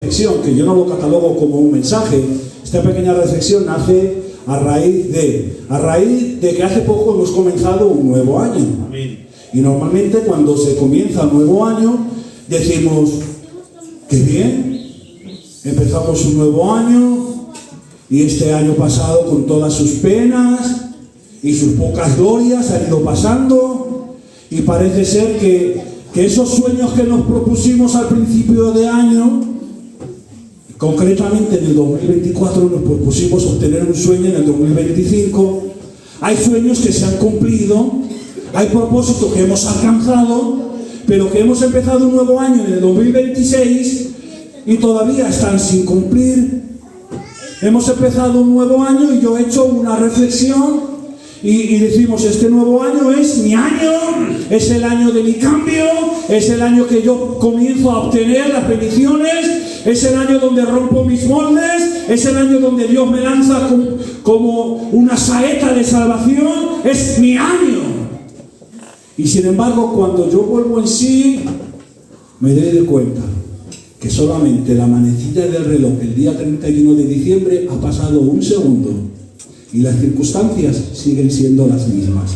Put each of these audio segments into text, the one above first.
reflexión, que yo no lo catalogo como un mensaje, esta pequeña reflexión nace a raíz de que hace poco hemos comenzado un nuevo año. Amén. Y normalmente cuando se comienza un nuevo año, decimos, qué bien, empezamos un nuevo año, y este año pasado con todas sus penas y sus pocas glorias han ido pasando, y parece ser que esos sueños que nos propusimos al principio de año, concretamente en el 2024 nos propusimos obtener un sueño en el 2025, hay sueños que se han cumplido, hay propósitos que hemos alcanzado, pero que hemos empezado un nuevo año en el 2026 y todavía están sin cumplir. Hemos empezado un nuevo año y yo he hecho una reflexión y decimos, este nuevo año es mi año, es el año de mi cambio, es el año que yo comienzo a obtener las bendiciones, es el año donde rompo mis moldes, es el año donde Dios me lanza como una saeta de salvación, es mi año. Y sin embargo, cuando yo vuelvo en sí, me doy de cuenta que solamente la manecilla del reloj el día 31 de diciembre ha pasado un segundo y las circunstancias siguen siendo las mismas.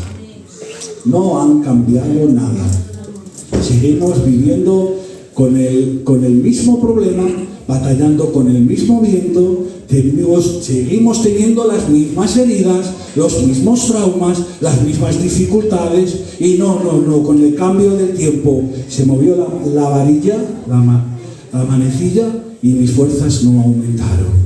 No han cambiado nada. Seguimos viviendo con el mismo problema, batallando con el mismo viento, seguimos teniendo las mismas heridas, los mismos traumas, las mismas dificultades, y no, con el cambio del tiempo se movió la varilla, la manecilla, y mis fuerzas no aumentaron.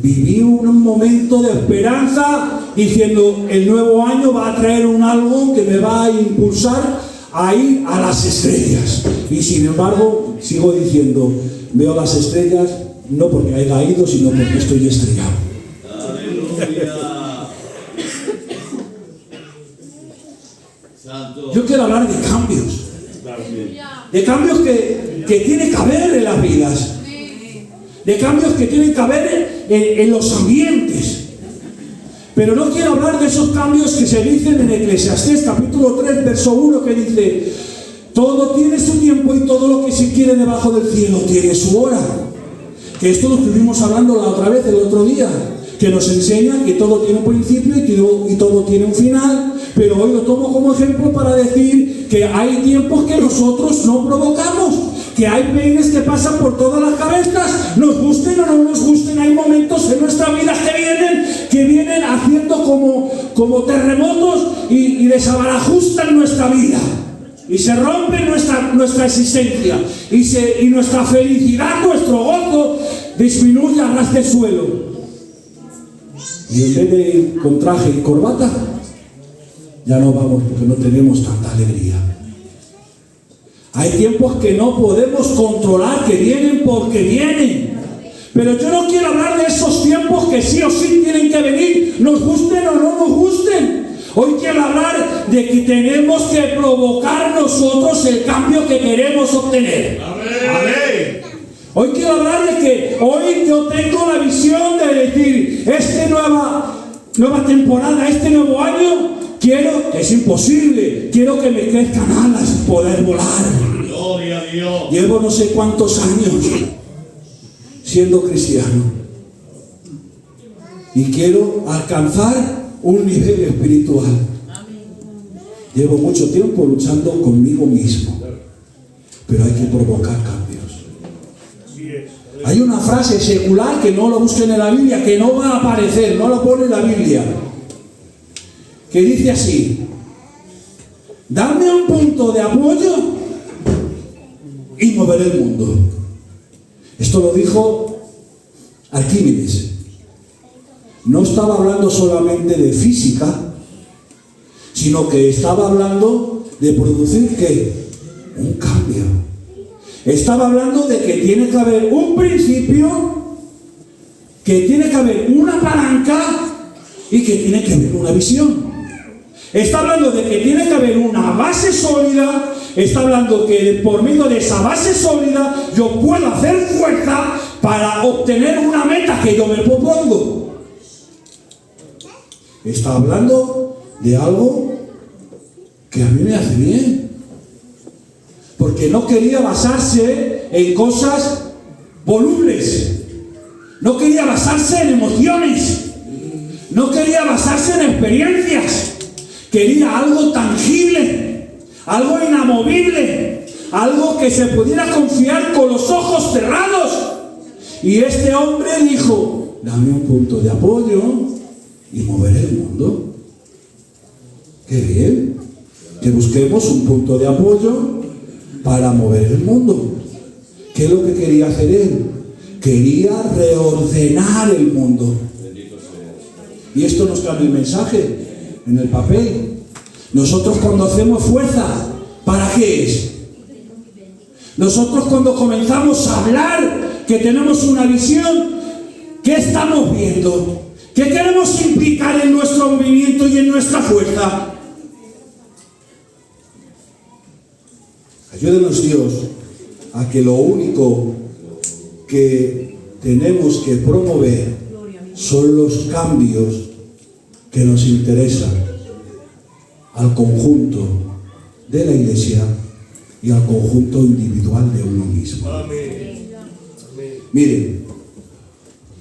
Viví un momento de esperanza diciendo, el nuevo año va a traer algo que me va a impulsar a ir a las estrellas. Y sin embargo, sigo diciendo, veo las estrellas no porque haya ido, sino porque estoy estrellado. Aleluya. Yo quiero hablar de cambios. De cambios que tiene que haber en las vidas. De cambios que tienen que haber en los ambientes. Pero no quiero hablar de esos cambios que se dicen en Eclesiastés capítulo 3 verso 1, que dice, todo tiene su tiempo y todo lo que se quiere debajo del cielo tiene su hora. Que esto lo estuvimos hablando la otra vez, el otro día, que nos enseña que todo tiene un principio y todo tiene un final, pero hoy lo tomo como ejemplo para decir que hay tiempos que nosotros no provocamos, que hay peines que pasan por todas las cabezas, nos gusten o no nos gusten. Hay momentos en nuestra vida que vienen haciendo como terremotos y desabarajustan nuestra vida, y se rompe nuestra existencia, y nuestra felicidad, nuestro gozo disminuye a ras de suelo. Y en vez de ir con traje y corbata, ya no vamos porque no tenemos tanta alegría. Hay tiempos que no podemos controlar, que vienen porque vienen. Pero yo no quiero hablar de esos tiempos que sí o sí tienen que venir, nos gusten o no nos gusten. Hoy quiero hablar de que tenemos que provocar nosotros el cambio que queremos obtener. Amén. Hoy quiero hablar de que hoy yo tengo la visión de decir, esta nueva temporada, este nuevo año, es imposible, quiero que me crezcan alas y poder volar. Gloria a Dios. Llevo no sé cuántos años siendo cristiano y quiero alcanzar un nivel espiritual. Llevo mucho tiempo luchando conmigo mismo, pero hay que provocar cambios. Hay una frase secular que no lo busquen en la Biblia, que no va a aparecer, no lo pone en la Biblia, que dice así: dame un punto de apoyo y moveré el mundo. Esto lo dijo Arquímedes. No estaba hablando solamente de física, sino que estaba hablando de producir ¿qué? Un cambio. Estaba hablando de que tiene que haber un principio, que tiene que haber una palanca y que tiene que haber una visión. Está hablando de que tiene que haber una base sólida. Está hablando que por medio de esa base sólida yo puedo hacer fuerza para obtener una meta que yo me propongo. Está hablando de algo que a mí me hace bien, porque no quería basarse en cosas volubles. No quería basarse en emociones. No quería basarse en experiencias. Quería algo tangible, algo inamovible, algo que se pudiera confiar con los ojos cerrados. Y este hombre dijo: dame un punto de apoyo y moveré el mundo. ¡Qué bien! Que busquemos un punto de apoyo para mover el mundo. ¿Qué es lo que quería hacer él? Quería reordenar el mundo. Y esto nos cambia el mensaje en el papel. Nosotros cuando hacemos fuerza, ¿para qué es? Nosotros cuando comenzamos a hablar, que tenemos una visión, ¿qué estamos viendo? ¿Qué queremos implicar en nuestro movimiento y en nuestra fuerza? Ayúdenos Dios a que lo único que tenemos que promover son los cambios que nos interesan al conjunto de la Iglesia y al conjunto individual de uno mismo. Miren,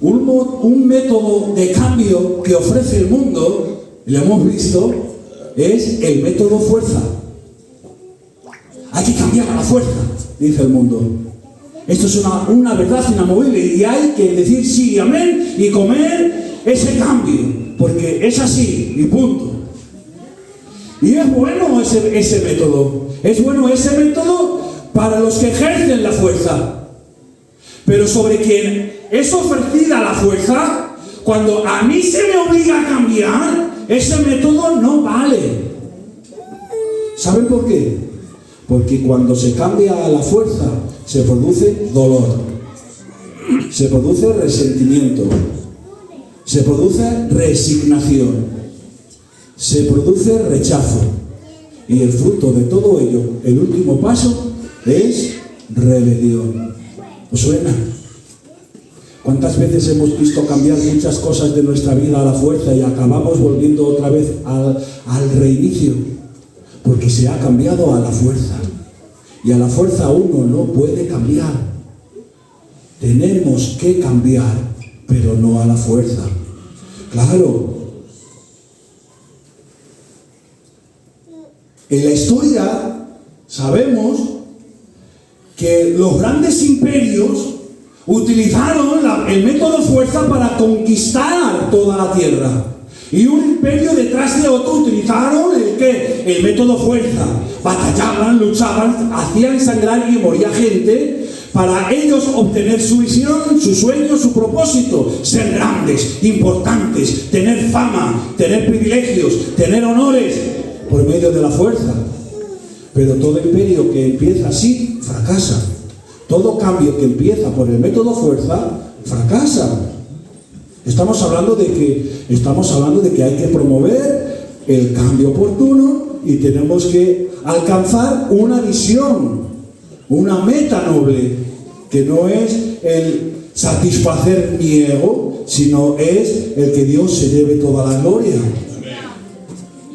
un método de cambio que ofrece el mundo, lo hemos visto, es el método fuerza. Hay que cambiar a la fuerza, dice el mundo. Esto es una verdad inamovible y hay que decir sí, amén, y comer ese cambio, porque es así y punto. Y es bueno ese método. Es bueno ese método para los que ejercen la fuerza. Pero sobre quien es ofrecida la fuerza, cuando a mí se me obliga a cambiar, ese método no vale. ¿Saben por qué? Porque cuando se cambia a la fuerza, se produce dolor, se produce resentimiento, se produce resignación, se produce rechazo. Y el fruto de todo ello, el último paso, es rebelión. ¿Os suena? ¿Cuántas veces hemos visto cambiar muchas cosas de nuestra vida a la fuerza y acabamos volviendo otra vez al reinicio? Porque se ha cambiado a la fuerza. Y a la fuerza uno no puede cambiar. Tenemos que cambiar, pero no a la fuerza. Claro. En la historia sabemos que los grandes imperios utilizaron el método fuerza para conquistar toda la tierra. Y un imperio detrás de otro utilizaron el método fuerza. Batallaban, luchaban, hacían sangrar y moría gente para ellos obtener su visión, su sueño, su propósito. Ser grandes, importantes, tener fama, tener privilegios, tener honores por medio de la fuerza. Pero todo imperio que empieza así, fracasa. Todo cambio que empieza por el método fuerza, fracasa. Estamos hablando de que hay que promover el cambio oportuno y tenemos que alcanzar una visión, una meta noble, que no es el satisfacer mi ego, sino es el que Dios se lleve toda la gloria.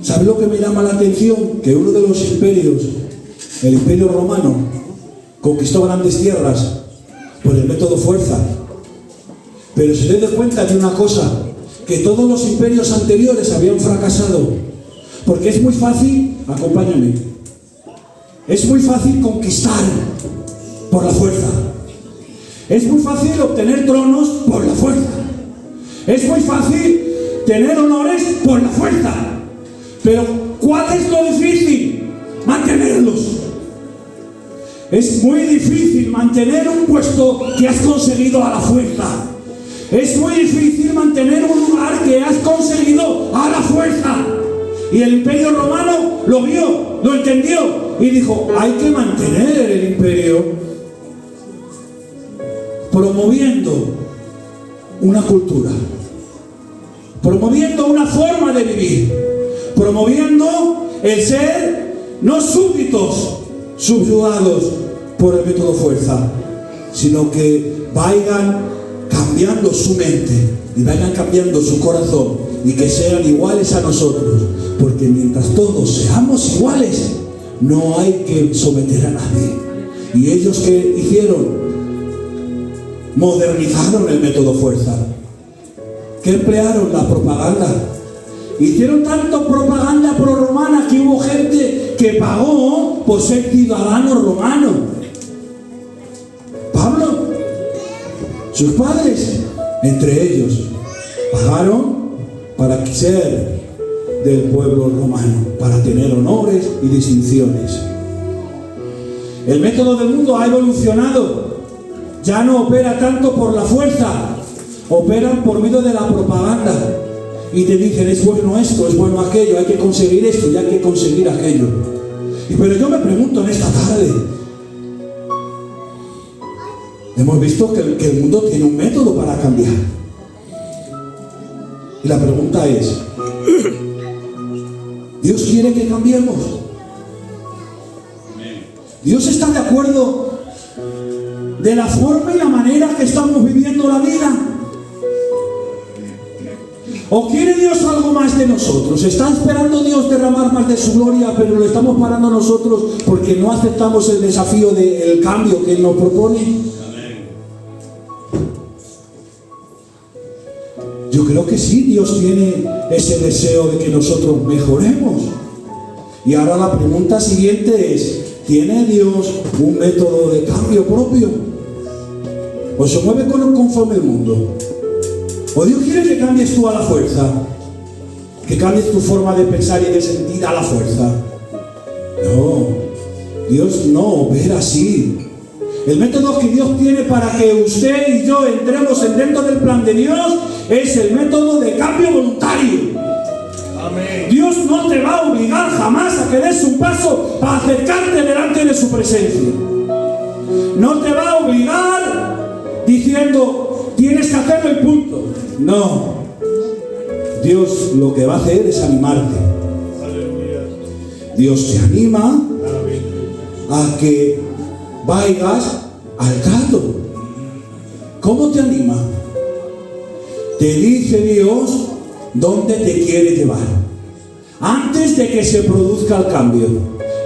¿Sabe lo que me llama la atención? Que uno de los imperios, el Imperio Romano, conquistó grandes tierras por el método fuerza. Pero se dé cuenta de una cosa, que todos los imperios anteriores habían fracasado. Porque es muy fácil, acompáñame, es muy fácil conquistar por la fuerza. Es muy fácil obtener tronos por la fuerza. Es muy fácil tener honores por la fuerza. Pero ¿cuál es lo difícil? Mantenerlos. Es muy difícil mantener un puesto que has conseguido a la fuerza. Es muy difícil mantener un lugar que has conseguido a la fuerza. Y el Imperio Romano lo vio, lo entendió y dijo: hay que mantener el imperio promoviendo una cultura, promoviendo una forma de vivir, promoviendo el ser no súbditos subyugados por el método fuerza, sino que vayan cambiando su mente y vayan cambiando su corazón y que sean iguales a nosotros, porque mientras todos seamos iguales no hay que someter a nadie. Y ellos que hicieron, modernizaron el método fuerza. ¿Qué emplearon? La propaganda. Hicieron tanto propaganda pro-romana que hubo gente que pagó por ser ciudadano romano. Pablo, sus padres, entre ellos, pagaron para ser del pueblo romano, para tener honores y distinciones. El método del mundo ha evolucionado. Ya no opera tanto por la fuerza, operan por medio de la propaganda. Y te dicen, es bueno esto, es bueno aquello, hay que conseguir esto y hay que conseguir aquello. Pero yo me pregunto en esta tarde, hemos visto que el mundo tiene un método para cambiar. Y la pregunta es, ¿Dios quiere que cambiemos? ¿Dios está de acuerdo de la forma y la manera que estamos viviendo la vida? ¿O quiere Dios algo más de nosotros? ¿Está esperando Dios derramar más de su gloria, pero lo estamos parando nosotros porque no aceptamos el desafío del cambio que Él nos propone? Yo creo que sí, Dios tiene ese deseo de que nosotros mejoremos. Y ahora la pregunta siguiente es, ¿tiene Dios un método de cambio propio? ¿O se mueve conforme el mundo? ¿O Dios quiere que cambies tú a la fuerza? ¿Que cambies tu forma de pensar y de sentir a la fuerza? No, Dios no opera así. El método que Dios tiene para que usted y yo entremos dentro del plan de Dios es el método de cambio voluntario. Amén. Dios no te va a obligar jamás a que des un paso para acercarte delante de su presencia. No te va a obligar diciendo, tienes que hacerlo y punto. No. Dios lo que va a hacer es animarte. Dios te anima a que vayas al trato. ¿Cómo te anima? Te dice Dios dónde te quiere llevar antes de que se produzca el cambio.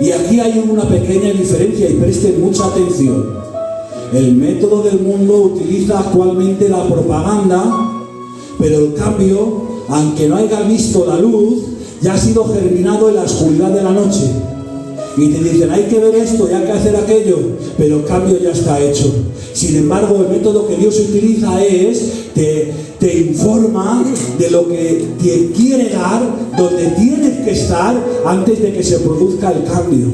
Y aquí hay una pequeña diferencia y presten mucha atención. El método del mundo utiliza actualmente la propaganda, pero el cambio, aunque no haya visto la luz, ya ha sido germinado en la oscuridad de la noche. Y te dicen, hay que ver esto y hay que hacer aquello, pero el cambio ya está hecho. Sin embargo, el método que Dios utiliza es, te informa de lo que te quiere dar, donde tienes que estar antes de que se produzca el cambio.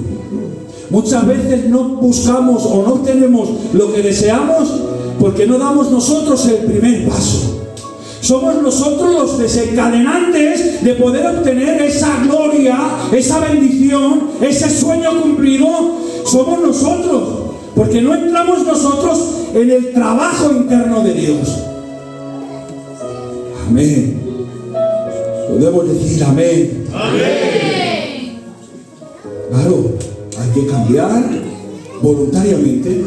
Muchas veces no buscamos o no obtenemos lo que deseamos porque no damos nosotros el primer paso. Somos nosotros los desencadenantes de poder obtener esa gloria, esa bendición, ese sueño cumplido. Somos nosotros, porque no entramos nosotros en el trabajo interno de Dios. Amén. Podemos decir amén. Amén. Claro, hay que cambiar voluntariamente.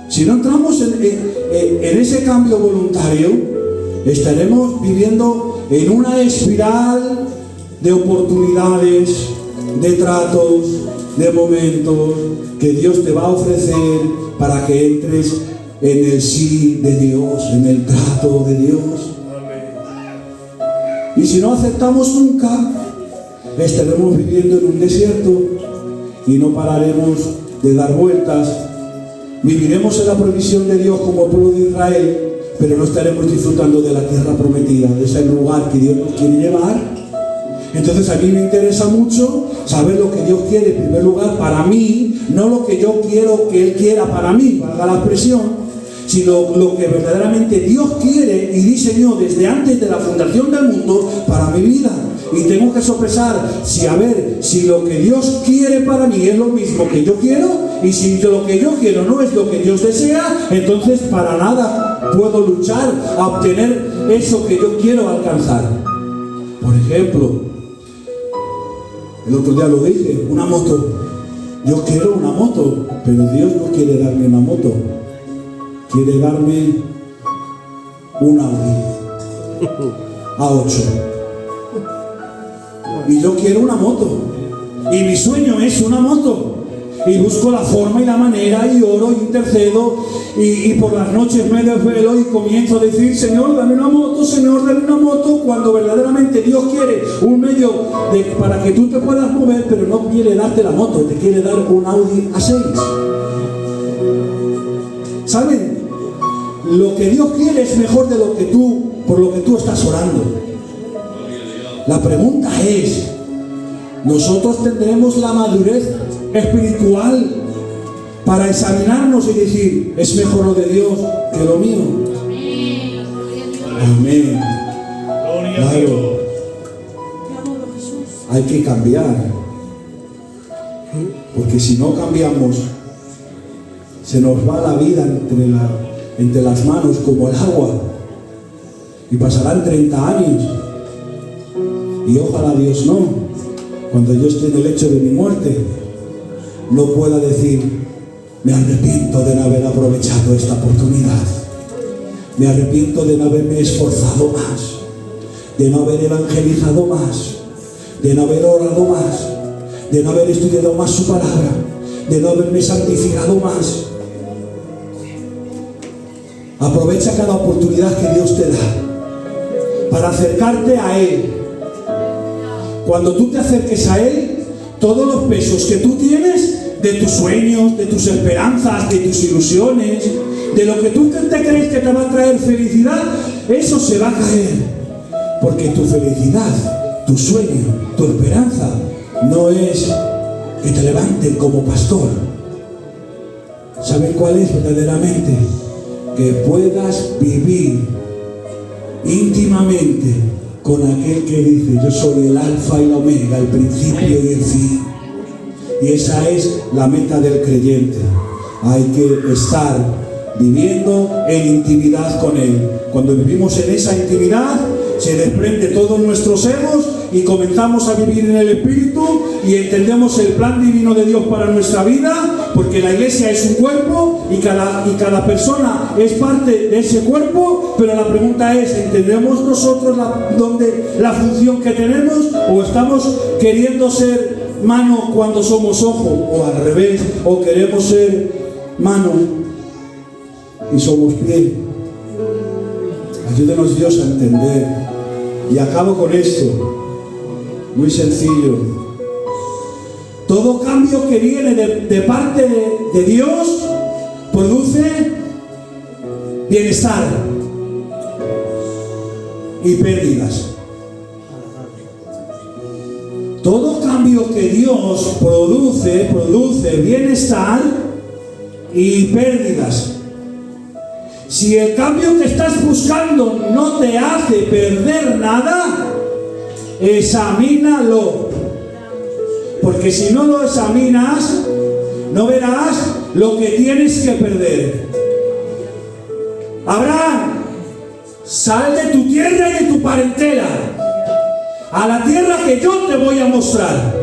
Si no entramos en ese cambio voluntario, estaremos viviendo en una espiral de oportunidades, de tratos, de momentos que Dios te va a ofrecer para que entres en el sí de Dios, en el trato de Dios. Y si no aceptamos nunca, estaremos viviendo en un desierto y no pararemos de dar vueltas. Viviremos en la provisión de Dios como pueblo de Israel, pero no estaremos disfrutando de la tierra prometida, de ese lugar que Dios nos quiere llevar. Entonces a mí me interesa mucho saber lo que Dios quiere en primer lugar para mí, no lo que yo quiero que Él quiera para mí, valga la expresión, sino lo que verdaderamente Dios quiere y diseñó desde antes de la fundación del mundo para mi vida. Y tengo que sopesar si lo que Dios quiere para mí es lo mismo que yo quiero, y si lo que yo quiero no es lo que Dios desea, entonces para nada puedo luchar a obtener eso que yo quiero alcanzar. Por ejemplo, el otro día lo dije, una moto. Yo quiero una moto, pero Dios no quiere darme una moto, quiere darme un Audi A8. Y yo quiero una moto. Y mi sueño es una moto. y busco la forma y la manera y oro y intercedo y por las noches me desvelo y comienzo a decir: Señor, dame una moto, Señor, dame una moto, cuando verdaderamente Dios quiere un medio para que tú te puedas mover, pero no quiere darte la moto, te quiere dar un Audi A6. ¿Saben? Lo que Dios quiere es mejor de lo que por lo que tú estás orando. La pregunta es: ¿nosotros tendremos la madurez espiritual para examinarnos y decir: es mejor lo de Dios que lo mío? Amén. Claro. Hay que cambiar, porque si no cambiamos, se nos va la vida entre las manos como el agua, y pasarán 30 años y ojalá Dios no, cuando yo esté en el lecho de mi muerte, no pueda decir: me arrepiento de no haber aprovechado esta oportunidad, me arrepiento de no haberme esforzado más, de no haber evangelizado más, de no haber orado más, de no haber estudiado más su palabra, de no haberme santificado más. Aprovecha cada oportunidad que Dios te da para acercarte a Él. Cuando tú te acerques a Él, todos los pesos que tú tienes de tus sueños, de tus esperanzas, de tus ilusiones, de lo que tú te crees que te va a traer felicidad, eso se va a caer. Porque tu felicidad, tu sueño, tu esperanza no es que te levanten como pastor. ¿Saben cuál es verdaderamente? Que puedas vivir íntimamente con aquel que dice: yo soy el alfa y la omega, el principio y el fin. Y esa es la meta del creyente. Hay que estar viviendo en intimidad con Él. Cuando vivimos en esa intimidad, se desprende todos nuestros egos y comenzamos a vivir en el Espíritu y entendemos el plan divino de Dios para nuestra vida, porque la iglesia es un cuerpo y cada persona es parte de ese cuerpo, pero la pregunta es: ¿entendemos nosotros la función que tenemos, o estamos queriendo ser mano cuando somos ojo, o al revés, o queremos ser mano y somos pie? Ayúdenos Dios a entender. Y acabo con esto, muy sencillo. Todo cambio que viene de parte de Dios produce bienestar y pérdidas. Todo cambio que Dios produce bienestar y pérdidas. Si el cambio que estás buscando no te hace perder nada, examínalo. Porque si no lo examinas, no verás lo que tienes que perder. Abraham, sal de tu tierra y de tu parentela a la tierra que yo te voy a mostrar.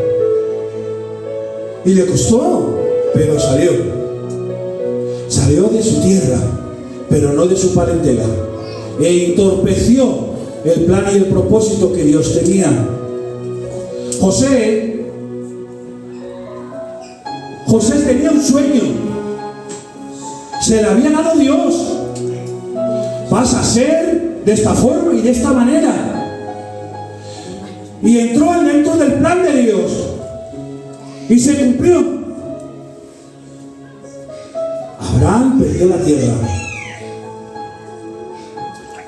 Y le costó, pero salió. Salió de su tierra, pero no de su parentela, e entorpeció el plan y el propósito que Dios tenía. José tenía un sueño, se le había dado Dios: vas a ser de esta forma y de esta manera. Y entró dentro del plan de Dios y se cumplió. Abraham perdió la tierra,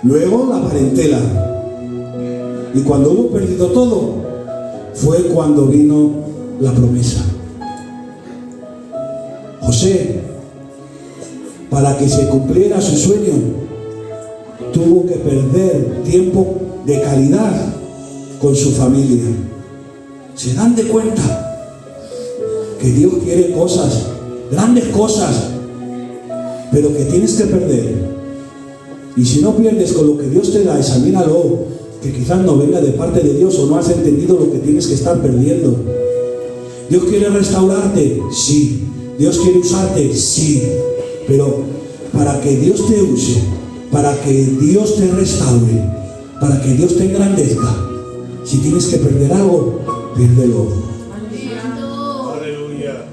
luego la parentela, y cuando hubo perdido todo, fue cuando vino la promesa. José, para que se cumpliera su sueño, tuvo que perder tiempo de calidad con su familia. ¿Se dan de cuenta que Dios quiere cosas, grandes cosas, pero que tienes que perder? Y si no pierdes con lo que Dios te da, examínalo, que quizás no venga de parte de Dios, o no has entendido lo que tienes que estar perdiendo. ¿Dios quiere restaurarte? Sí. ¿Dios quiere usarte? Sí. Pero para que Dios te use, para que Dios te restaure, para que Dios te engrandezca, si tienes que perder algo, piérdelo. Aleluya.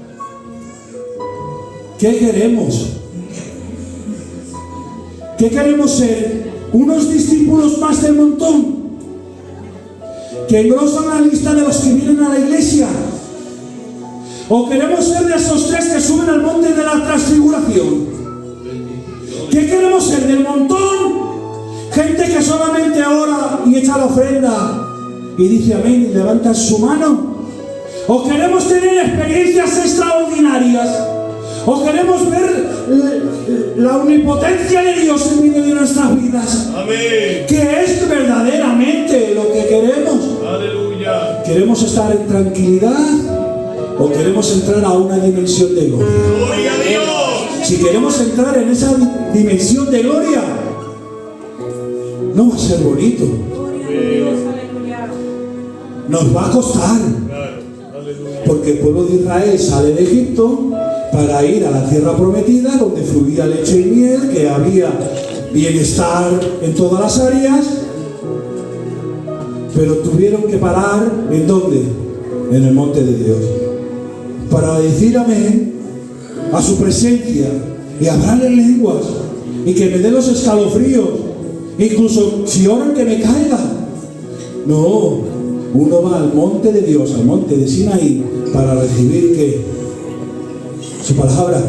¿Qué queremos? ¿Qué queremos ser? ¿Unos discípulos más del montón que engrosan la lista de los que vienen a la iglesia? ¿O queremos ser de esos 3 que suben al monte de la transfiguración? ¿Qué queremos ser? ¿Del montón? Gente que solamente ora y echa la ofrenda y dice amén y levanta su mano. ¿O queremos tener experiencias extraordinarias? ¿O queremos ver la omnipotencia de Dios en medio de nuestras vidas? Amén. ¿Qué es verdaderamente lo que queremos? Aleluya. ¿Queremos estar en tranquilidad o queremos entrar a una dimensión de gloria? Gloria a Dios. Si queremos entrar en esa dimensión de gloria, no va a ser bonito. Nos va a costar. Claro. Aleluya. Porque el pueblo de Israel sale de Egipto para ir a la tierra prometida, donde fluía leche y miel, que había bienestar en todas las áreas, pero tuvieron que parar, ¿en dónde? En el monte de Dios, para decir amén a su presencia y hablar en lenguas y que me dé los escalofríos, incluso si oran que me caiga. No, uno va al monte de Dios, al monte de Sinaí, para recibir ¿qué? Su palabra.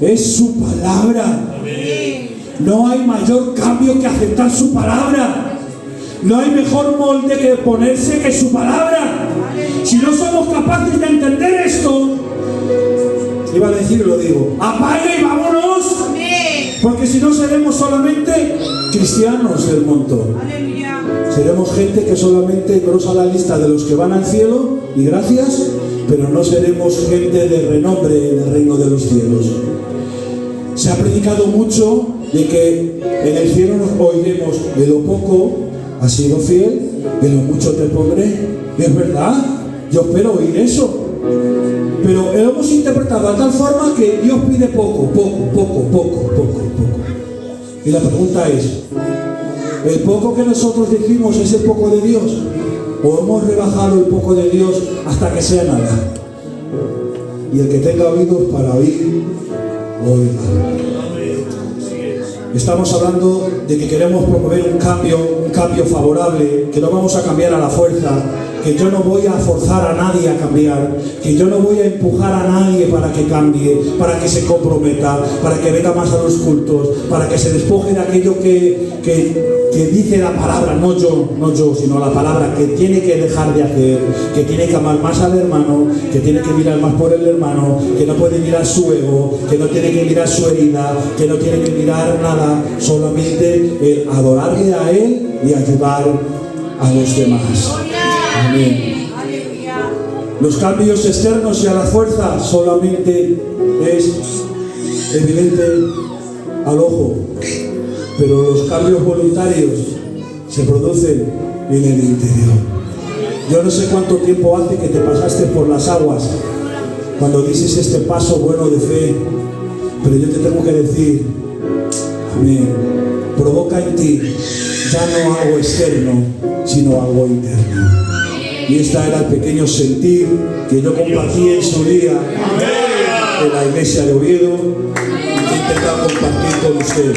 Es su palabra. No hay mayor cambio que aceptar su palabra. No hay mejor molde que ponerse que su palabra. Si no somos capaces de entender esto, iba a decir, lo digo, apague y vámonos. Porque si no seremos solamente cristianos del montón. Seremos gente que solamente engrosa la lista de los que van al cielo y gracias, pero no seremos gente de renombre en el reino de los cielos. Se ha predicado mucho de que en el cielo nos oiremos: de lo poco has sido fiel, de lo mucho te pondré. Y es verdad, yo espero oír eso. Pero lo hemos interpretado de tal forma que Dios pide poco. Y la pregunta es: ¿el poco que nosotros decimos es el poco de Dios? ¿O hemos rebajado el poco de Dios hasta que sea nada? Y el que tenga oídos para oír, oiga. Estamos hablando de que queremos promover un cambio favorable, que no vamos a cambiar a la fuerza, que yo no voy a forzar a nadie a cambiar, que yo no voy a empujar a nadie para que cambie, para que se comprometa, para que venga más a los cultos, para que se despoje de aquello que dice la palabra, no yo, sino la palabra, que tiene que dejar de hacer, que tiene que amar más al hermano, que tiene que mirar más por el hermano, que no puede mirar su ego, que no tiene que mirar su herida, que no tiene que mirar nada, solamente el adorarle a Él y ayudar a los demás. Amén. Los cambios externos y a la fuerza solamente es evidente al ojo, pero los cambios voluntarios se producen en el interior. Yo no sé cuánto tiempo hace que te pasaste por las aguas cuando dices este paso bueno de fe, pero yo te tengo que decir, amén, provoca en ti ya no algo externo, sino algo interno. Y esta era el pequeño sentir que yo compartí en su día en la iglesia de Oviedo y que he intentado compartir con usted.